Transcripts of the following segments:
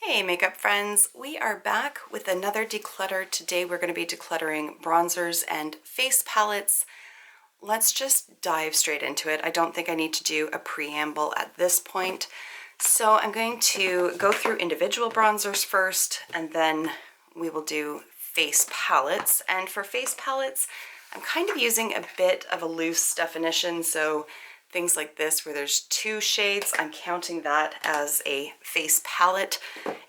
Hey makeup friends, we are back with another declutter. Today we're going to be decluttering bronzers and face palettes. Let's just dive straight into it. I don't think I need to do a preamble at this point. So I'm going to go through individual bronzers first, and then we will do face palettes. And for face palettes, I'm kind of using a bit of a loose definition. So things like this where there's two shades, I'm counting that as a face palette,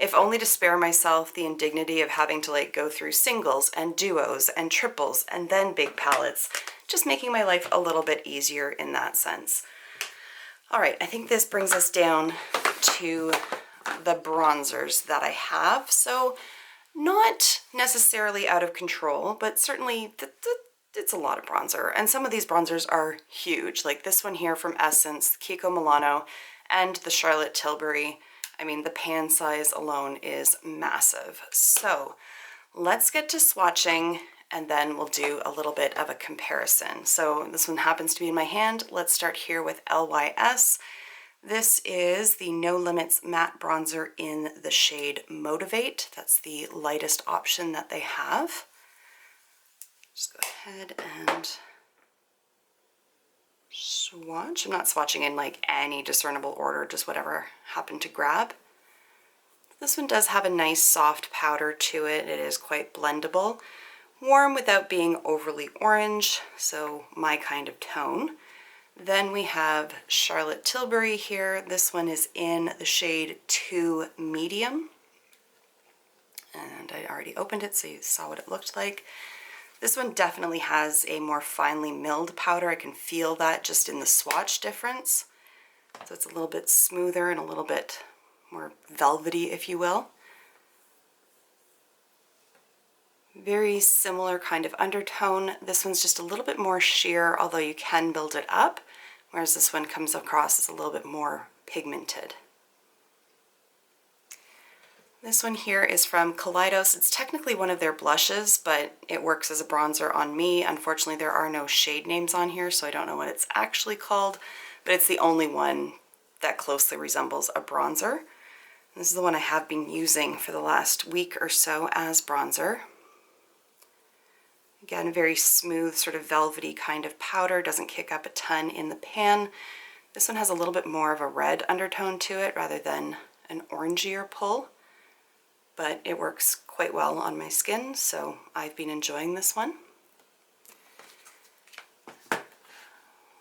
if only to spare myself the indignity of having to go through singles and duos and triples and then big palettes, just making my life a little bit easier in that sense. All right, I think this brings us down to the bronzers that I have. So not necessarily out of control, but certainly it's a lot of bronzer, and some of these bronzers are huge, like this one here from Essence, Kiko Milano, and the Charlotte Tilbury. I mean, the pan size alone is massive. So let's get to swatching, and then we'll do a little bit of a comparison. So this one happens to be in my hand. Let's start here with LYS. This is the No Limits matte bronzer in the shade Motivate. That's the lightest option that they have. Just go ahead and swatch. I'm not swatching in any discernible order, just whatever happened to grab. This one does have a nice soft powder to it. It is quite blendable. Warm without being overly orange, so my kind of tone. Then we have Charlotte Tilbury here. This one is in the shade 2 Medium. And I already opened it, so you saw what it looked like. This one definitely has a more finely milled powder. I can feel that just in the swatch difference. So it's a little bit smoother and a little bit more velvety, if you will. Very similar kind of undertone. This one's just a little bit more sheer, although you can build it up, whereas this one comes across as a little bit more pigmented. This one here is from Kaleidos. It's technically one of their blushes, but it works as a bronzer on me. Unfortunately, there are no shade names on here, so I don't know what it's actually called, but it's the only one that closely resembles a bronzer. This is the one I have been using for the last week or so as bronzer. Again, very smooth, sort of velvety kind of powder, doesn't kick up a ton in the pan. This one has a little bit more of a red undertone to it rather than an orangier pull, but it works quite well on my skin, so I've been enjoying this one.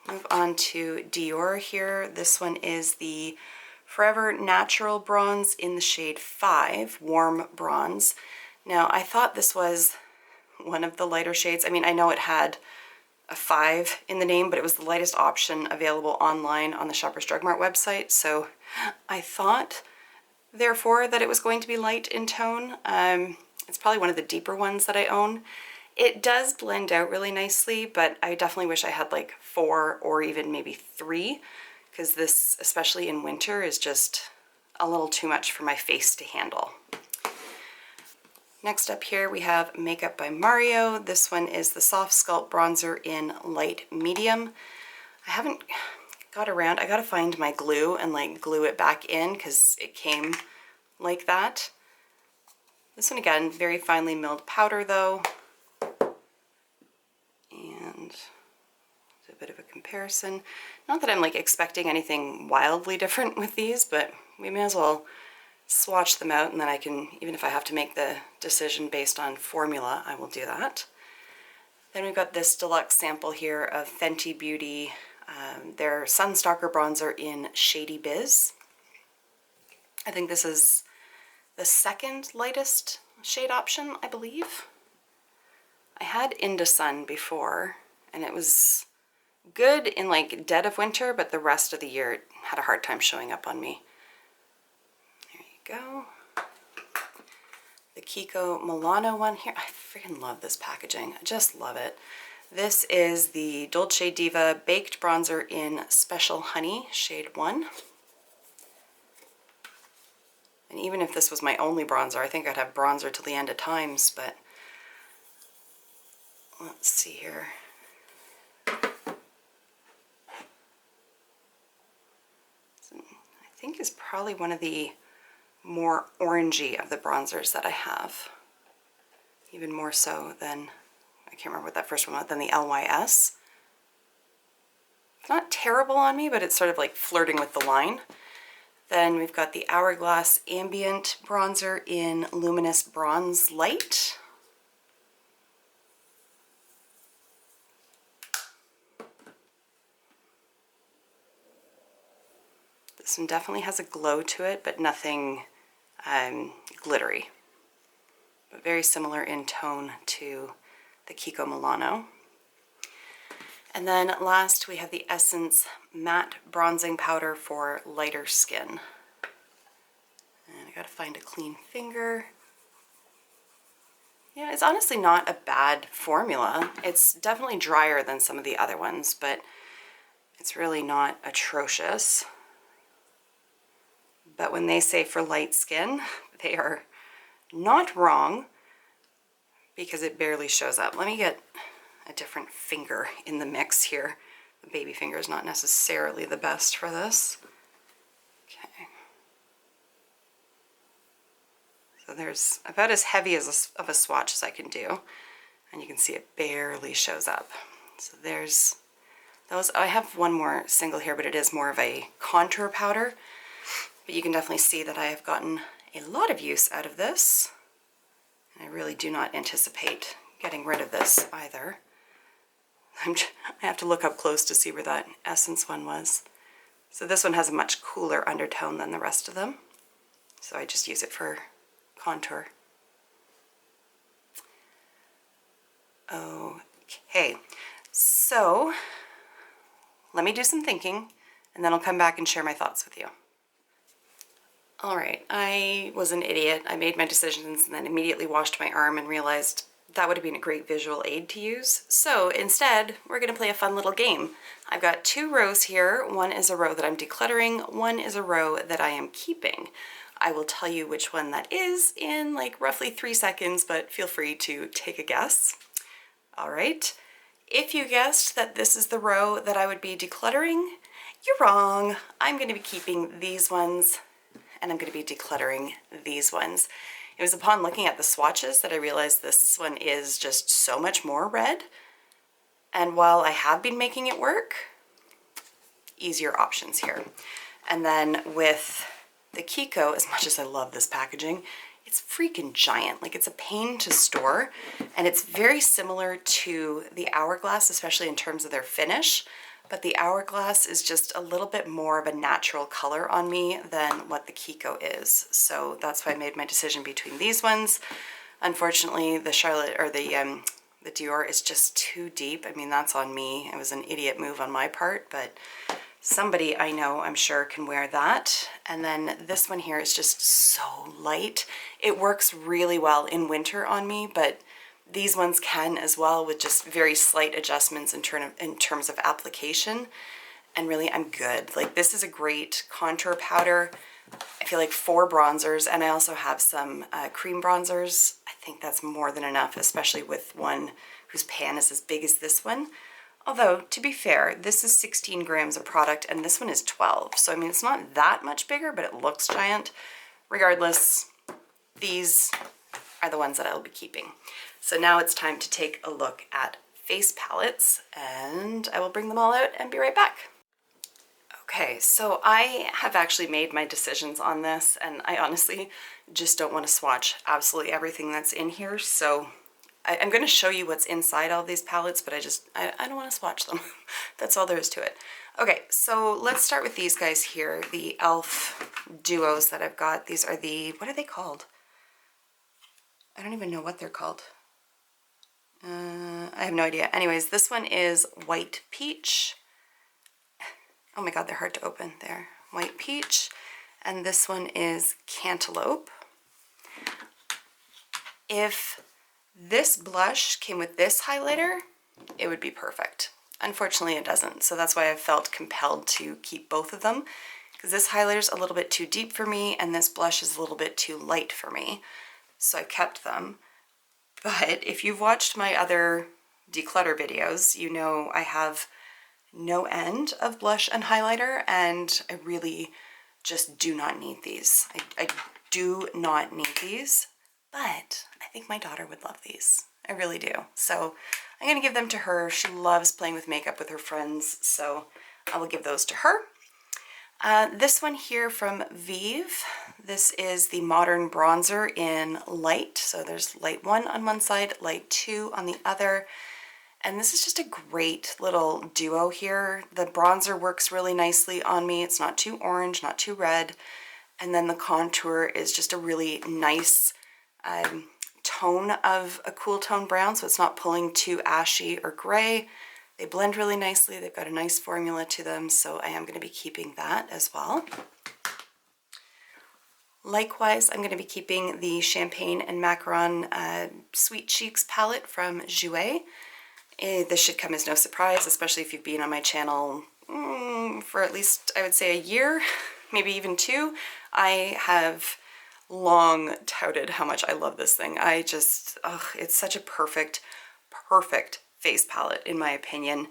Move on to Dior here. This one is the Forever Natural Bronze in the shade 5, Warm Bronze. Now, I thought this was one of the lighter shades. I mean, I know it had a 5 in the name, but it was the lightest option available online on the Shoppers Drug Mart website, so I thought therefore that it was going to be light in tone. It's probably one of the deeper ones that I own. It does blend out really nicely, but I definitely wish I had 4 or even maybe 3, because this, especially in winter, is just a little too much for my face to handle. Next up here we have Makeup by Mario. This one is the Soft Sculpt Bronzer in Light Medium. I haven't got around, I gotta find my glue and glue it back in because it came like that. This one again, very finely milled powder though. And a bit of a comparison. Not that I'm expecting anything wildly different with these, but we may as well swatch them out, and then I can, even if I have to make the decision based on formula, I will do that. Then we've got this deluxe sample here of Fenty Beauty, their Sunstalker bronzer in Shady Biz. I think this is the second lightest shade option, I believe. I had Indocun before, and it was good in dead of winter, but the rest of the year it had a hard time showing up on me. There you go. The Kiko Milano one here. I freaking love this packaging. I just love it. This is the Dolce Diva Baked Bronzer in Special Honey, shade 1. And even if this was my only bronzer, I think I'd have bronzer till the end of times, but let's see here. I think is probably one of the more orangey of the bronzers that I have. Even more so than, I can't remember what that first one was, than the LYS. It's not terrible on me, but it's sort of like flirting with the line. Then we've got the Hourglass Ambient Bronzer in Luminous Bronze Light. This one definitely has a glow to it, but nothing glittery. But very similar in tone to the Kiko Milano. And then last we have the Essence Matte Bronzing Powder for lighter skin. And I gotta find a clean finger. Yeah, it's honestly not a bad formula. It's definitely drier than some of the other ones, but it's really not atrocious. But when they say for light skin, they are not wrong because it barely shows up. Let me get a different finger in the mix here. The baby finger is not necessarily the best for this. Okay. So there's about as heavy as of a swatch as I can do. And you can see it barely shows up. So there's those. I have one more single here, but it is more of a contour powder. But you can definitely see that I have gotten a lot of use out of this. And I really do not anticipate getting rid of this either. I have to look up close to see where that Essence one was. So this one has a much cooler undertone than the rest of them. So I just use it for contour. Okay, so let me do some thinking and then I'll come back and share my thoughts with you. All right, I was an idiot. I made my decisions and then immediately washed my arm and realized that would have been a great visual aid to use. So instead, we're gonna play a fun little game. I've got two rows here. One is a row that I'm decluttering. One is a row that I am keeping. I will tell you which one that is in like roughly 3 seconds, but feel free to take a guess. All right, if you guessed that this is the row that I would be decluttering, you're wrong. I'm gonna be keeping these ones and I'm going to be decluttering these ones. It was upon looking at the swatches that I realized this one is just so much more red. And while I have been making it work, easier options here. And then with the Kiko, as much as I love this packaging, it's freaking giant. Like, it's a pain to store, and it's very similar to the Hourglass, especially in terms of their finish. But the Hourglass is just a little bit more of a natural color on me than what the Kiko is. So that's why I made my decision between these ones. Unfortunately, the Charlotte, or the Dior is just too deep. I mean, that's on me. It was an idiot move on my part, but somebody I know, I'm sure, can wear that. And then this one here is just so light. It works really well in winter on me, but these ones can as well, with just very slight adjustments in terms of application. And really, I'm good. Like, this is a great contour powder. I feel like 4 bronzers, and I also have some cream bronzers. I think that's more than enough, especially with one whose pan is as big as this one. Although, to be fair, this is 16 grams of product, and this one is 12. So, I mean, it's not that much bigger, but it looks giant. Regardless, these are the ones that I'll be keeping. So now it's time to take a look at face palettes, and I will bring them all out and be right back. Okay, so I have actually made my decisions on this, and I honestly just don't want to swatch absolutely everything that's in here. So I'm going to show you what's inside all these palettes, but I don't want to swatch them. That's all there is to it. Okay, so let's start with these guys here, the e.l.f. duos that I've got. These are the, what are they called? I don't even know what they're called. I have no idea. Anyways, this one is White Peach. Oh my god, they're hard to open. There, White Peach. And this one is Cantaloupe. If this blush came with this highlighter, it would be perfect. Unfortunately, it doesn't. So that's why I felt compelled to keep both of them, because this highlighter's a little bit too deep for me, and this blush is a little bit too light for me. So I kept them. But if you've watched my other declutter videos, you know I have no end of blush and highlighter, and I really just do not need these. I do not need these, but I think my daughter would love these. I really do. So I'm going to give them to her. She loves playing with makeup with her friends, so I will give those to her. This one here from Vive, this is the Modern Bronzer in Light. So there's Light 1 on one side, Light 2 on the other. And this is just a great little duo here. The bronzer works really nicely on me. It's not too orange, not too red. And then the contour is just a really nice tone of a cool tone brown, so it's not pulling too ashy or gray. They blend really nicely. They've got a nice formula to them, so I am going to be keeping that as well. Likewise, I'm going to be keeping the Champagne and Macaron Sweet Cheeks palette from Jouer. This should come as no surprise, especially if you've been on my channel for at least, I would say, a year, maybe even 2. I have long touted how much I love this thing. I just, it's such a perfect face palette in my opinion.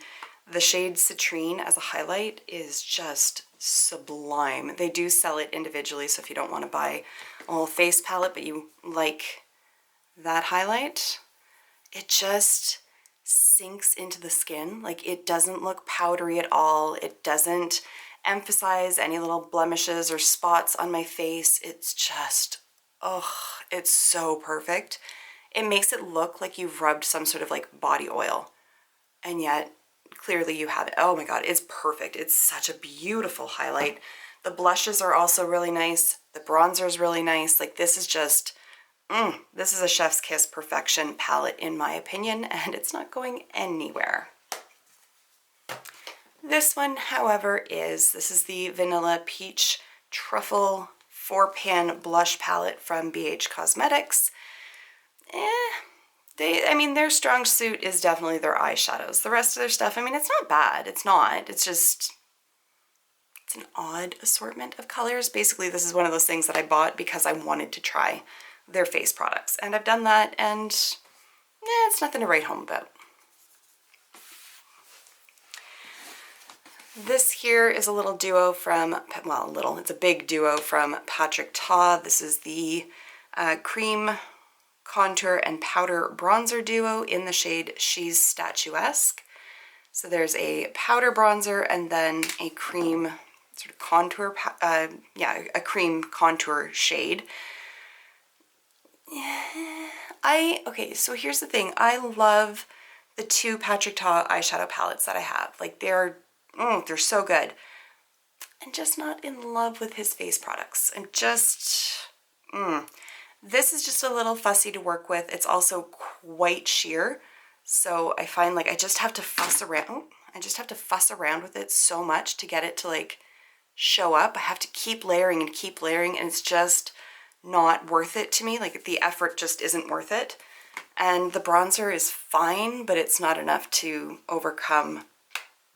The shade Citrine as a highlight is just sublime. They do sell it individually, so if you don't want to buy a whole face palette but you like that highlight, it just sinks into the skin. Like, it doesn't look powdery at all. It doesn't emphasize any little blemishes or spots on my face. It's just, it's so perfect. It makes it look like you've rubbed some sort of like body oil, and yet clearly you have it. Oh my god, it's perfect. It's such a beautiful highlight. The blushes are also really nice. The bronzer is really nice. Like, this is just, this is a chef's kiss perfection palette in my opinion, and it's not going anywhere. This one, however, this is the Vanilla Peach Truffle 4-pan blush palette from BH Cosmetics. I mean, their strong suit is definitely their eyeshadows. The rest of their stuff, I mean, it's not bad. It's not. It's just, it's an odd assortment of colors. Basically, this is one of those things that I bought because I wanted to try their face products. And I've done that, and it's nothing to write home about. This here is a little duo from, well, it's a big duo from Patrick Ta. This is the Cream Contour and Powder Bronzer Duo in the shade She's Statuesque. So there's a powder bronzer and then a cream sort of contour, a cream contour shade. Okay, so here's the thing. I love the 2 Patrick Ta eyeshadow palettes that I have. Like, they're so good. I'm just not in love with his face products. I'm just, this is just a little fussy to work with. It's also quite sheer. So I find like I just have to fuss around with it so much to get it to like show up. I have to keep layering and keep layering, and it's just not worth it to me. Like, the effort just isn't worth it. And the bronzer is fine, but it's not enough to overcome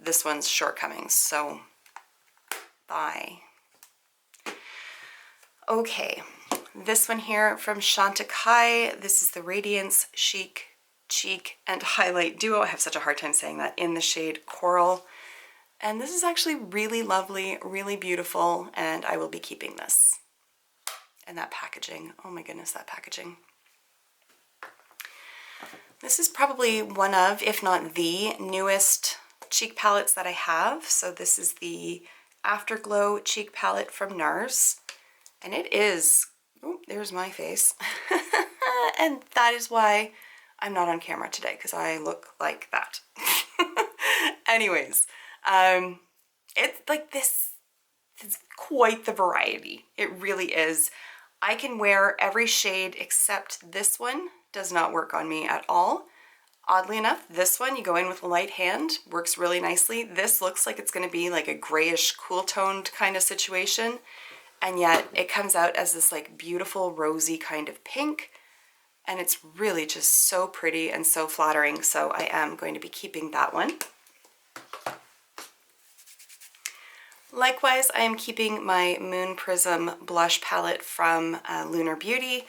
this one's shortcomings, so bye. Okay, this one here from Chantecaille. This is the Radiance Chic Cheek and Highlight Duo. I have such a hard time saying that, in the shade Coral. And this is actually really lovely, really beautiful, and I will be keeping this. And that packaging, oh my goodness, that packaging. This is probably one of, if not the newest cheek palettes that I have. So this is the Afterglow cheek palette from NARS, and it is, oh, there's my face. And that is why I'm not on camera today, because I look like that. Anyways, it's like this is quite the variety. It really is. I can wear every shade except this one does not work on me at all. Oddly enough, this one, you go in with a light hand, works really nicely. This looks like it's going to be like a grayish, cool toned kind of situation. And yet it comes out as this like beautiful rosy kind of pink. And it's really just so pretty and so flattering. So I am going to be keeping that one. Likewise, I am keeping my Moon Prism blush palette from Lunar Beauty.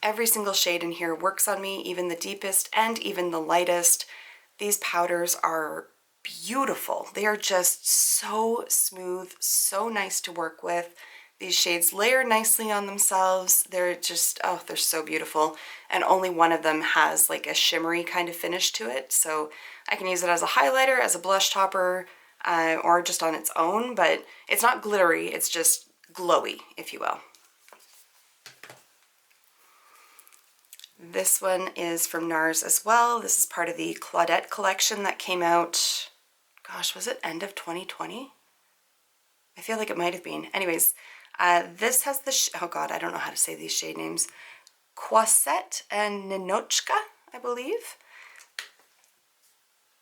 Every single shade in here works on me, even the deepest and even the lightest. These powders are beautiful. They are just so smooth, so nice to work with. These shades layer nicely on themselves. They're just, oh, they're so beautiful. And only one of them has like a shimmery kind of finish to it. So I can use it as a highlighter, as a blush topper, or just on its own, but it's not glittery, it's just glowy, if you will. This one is from NARS as well. This is part of the Claudette collection that came out, gosh, was it end of 2020? I feel like it might have been. Anyways, this has the, oh God, I don't know how to say these shade names. Quasette and Ninochka, I believe.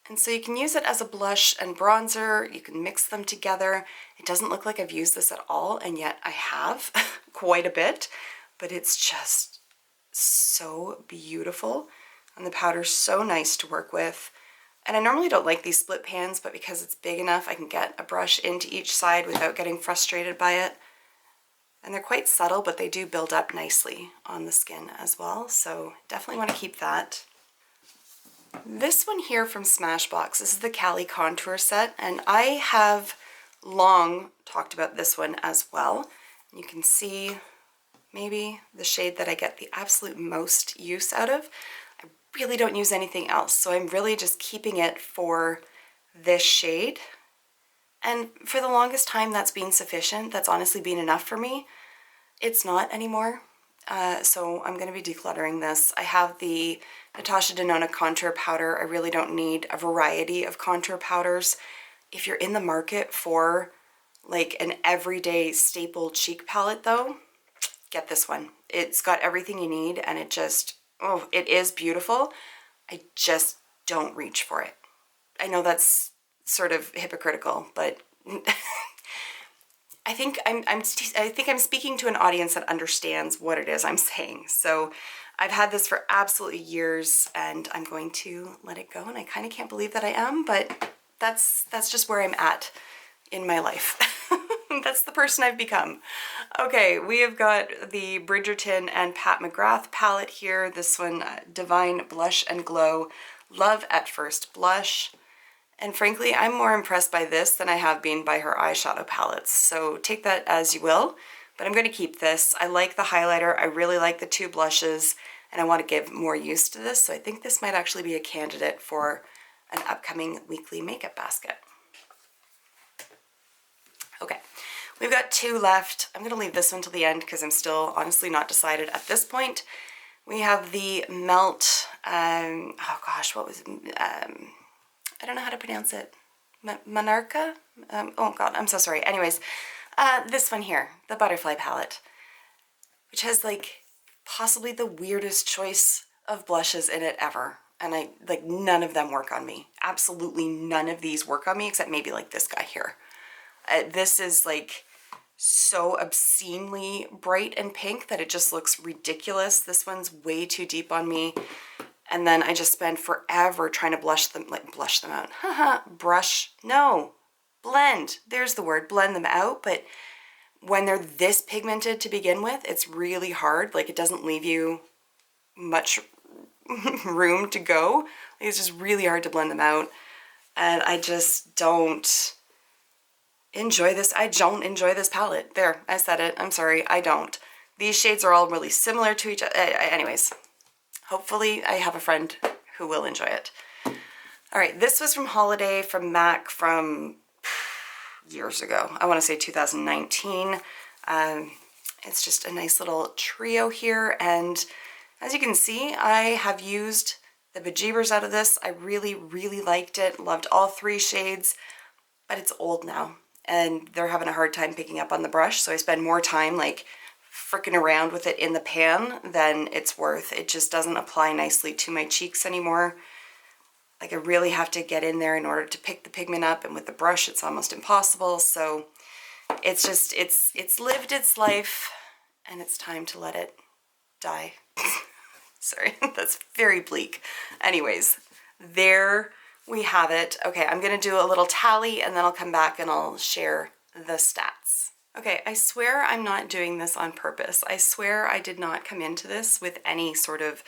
And so you can use it as a blush and bronzer. You can mix them together. It doesn't look like I've used this at all, and yet I have quite a bit, but it's just so beautiful. And the powder's so nice to work with. And I normally don't like these split pans, but because it's big enough, I can get a brush into each side without getting frustrated by it. And they're quite subtle, but they do build up nicely on the skin as well. So definitely want to keep that. This one here from Smashbox, this is the Cali Contour Set, and I have long talked about this one as well. You can see maybe the shade that I get the absolute most use out of. I really don't use anything else, so I'm really just keeping it for this shade. And for the longest time that's been sufficient. That's honestly been enough for me. It's not anymore. So I'm going to be decluttering this. I have the Natasha Denona contour powder. I really don't need a variety of contour powders. If you're in the market for like an everyday staple cheek palette though, get this one. It's got everything you need and it just, oh, it is beautiful. I just don't reach for it. I know that's sort of hypocritical, but I think I'm speaking to an audience that understands what it is I'm saying. So I've had this for absolutely years and I'm going to let it go, and I kind of can't believe that I am, but that's just where I'm at in my life. That's the person I've become. Okay, we have got the Bridgerton and Pat McGrath palette here. This one, Divine Blush and Glow, Love at First Blush. And frankly, I'm more impressed by this than I have been by her eyeshadow palettes. So take that as you will, but I'm going to keep this. I like the highlighter. I really like the two blushes, and I want to give more use to this. So I think this might actually be a candidate for an upcoming weekly makeup basket. Okay, we've got two left. I'm going to leave this one till the end because I'm still honestly not decided at this point. We have the Melt, oh gosh, what was it? I don't know how to pronounce it. Monarcha? Oh God, I'm so sorry. Anyways, this one here, the Butterfly palette, which has like possibly the weirdest choice of blushes in it ever. And none of them work on me. Absolutely none of these work on me except maybe like this guy here. This is like so obscenely bright and pink that it just looks ridiculous. This one's way too deep on me. And then I just spend forever trying to blush them out. Haha, blend. There's the word, blend them out. But when they're this pigmented to begin with, it's really hard. Like, it doesn't leave you much room to go. It's just really hard to blend them out. And I just don't enjoy this. I don't enjoy this palette. There, I said it. I'm sorry, I don't. These shades are all really similar to each other. Anyways. Hopefully I have a friend who will enjoy it. All right, this was from Holiday from MAC from years ago. I want to say 2019. It's just a nice little trio here. And as you can see, I have used the Bejeebers out of this. I really, really liked it. Loved all three shades, but it's old now and they're having a hard time picking up on the brush. So I spend more time like fricking around with it in the pan than it's worth. It just doesn't apply nicely to my cheeks anymore. Like, I really have to get in there in order to pick the pigment up, and with the brush it's almost impossible. So it's just, it's lived its life and it's time to let it die. Sorry, that's very bleak. Anyways, there we have it. Okay, I'm gonna do a little tally and then I'll come back and I'll share the stats. Okay, I swear I'm not doing this on purpose. I swear I did not come into this with any sort of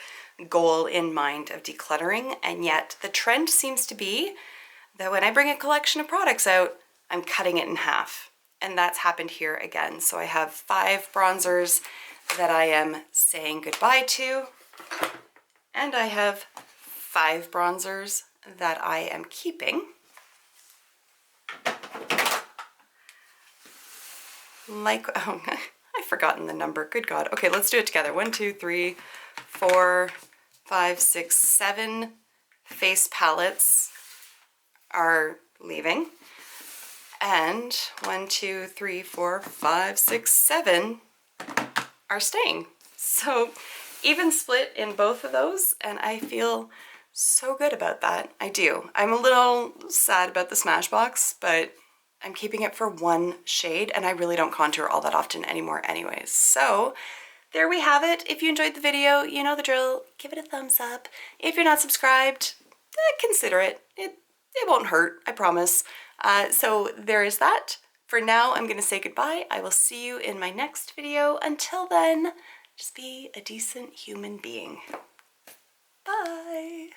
goal in mind of decluttering, and yet the trend seems to be that when I bring a collection of products out, I'm cutting it in half. and that's happened here again. So I have 5 bronzers that I am saying goodbye to, and I have 5 bronzers that I am keeping. Like, oh, I've forgotten the number, good God. Okay, let's do it together. 1, 2, 3, 4, 5, 6, 7 face palettes are leaving. And 1, 2, 3, 4, 5, 6, 7 are staying. So even split in both of those, and I feel so good about that. I do. I'm a little sad about the Smashbox, but I'm keeping it for 1 shade, and I really don't contour all that often anymore anyways. So there we have it. If you enjoyed the video, you know the drill. Give it a thumbs up. If you're not subscribed, consider it. It won't hurt, I promise. So there is that. For now, I'm going to say goodbye. I will see you in my next video. Until then, just be a decent human being. Bye.